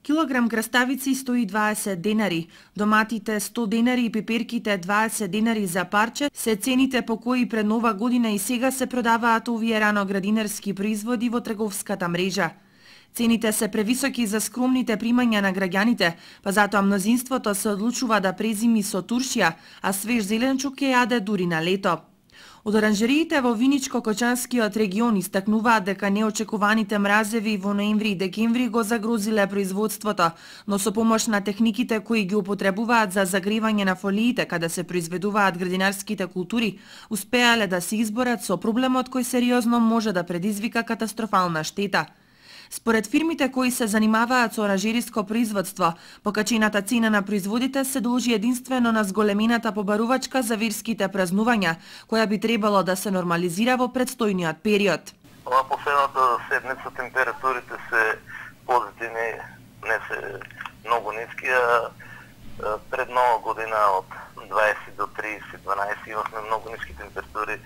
Килограм краставици стои 20 денари, доматите 100 денари и пиперките 20 денари за парче се цените по кои пред нова година и сега се продаваат овие раноградинарски производи во трговската мрежа. Цените се превисоки за скромните примања на граѓаните, па затоа мнозинството се одлучува да презими со туршија, а свеж зеленчук ќе јаде дури на лето. Од оранжериите во Виничко-Кочанскиот регион истакнуваат дека неочекуваните мразеви во ноември и декември го загрозиле производството, но со помош на техниките кои ги употребуваат за загревање на фолиите каде се произведуваат градинарските култури, успеале да се изборат со проблемот кој сериозно може да предизвика катастрофална штета. Според фирмите кои се занимаваат со оранжериско производство, покачената цена на производите се должи единствено на зголемената побарувачка за верските празнувања, која би требало да се нормализира во предстојниот период. Ова последната седмица температурите се позитивни, не се многу ниски, а пред нова година од 20 до 30-12 имахме многу ниски температури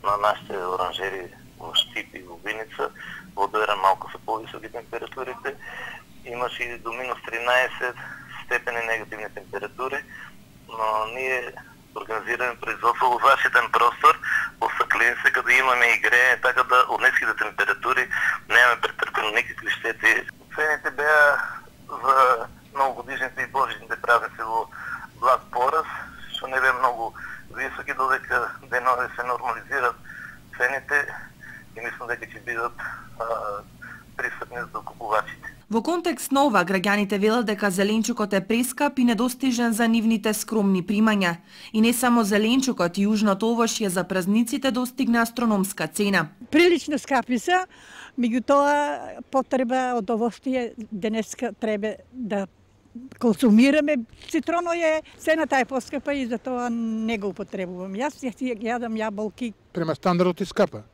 на нашите оранжери во Штип и во Виница. Во Дојран малку се повисоки температурите. Имаше и до минус 13 степени негативни температури, но ние организираме производство во защитен простор, во стакленица, каде имаме и грејење, така да од ниските температури немаме претрпено никакви штети. Цените беа за новогодишните и божичните празници во благ пораз, што не беа многу високи, додека денови се нормализират цените и мислам дека ќе бидат пристапни за купувачите. Во контекст на ова, граѓаните велат дека зеленчукот е прескап и недостижен за нивните скромни примања. И не само зеленчукот, и јужното овошје за празниците достигна астрономска цена. Прилично скапи се, меѓутоа потреба од овошје денеска треба да консумираме. Цитроно е, цената е поскапа и затоа не го употребувам. Јас јадам јаболки. Према стандардот е скапа.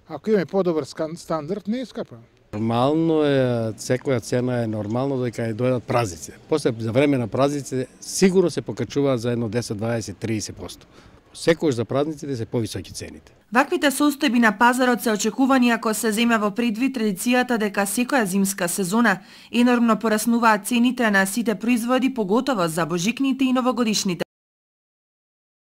Ако имаме подобар стандард, не е скапа. Нормално е, секоја цена е нормално дека ја дојдат празници. После за време на празници сигурно се покачуваат за едно 10, 20, 30%. Секојаш за празниците се повисоки цените. Ваквите состојби на пазарот се очекувани ако се земе во предвид традицијата дека секоја зимска сезона енормно пораснуваат цените на сите производи, поготово за божикните и новогодишните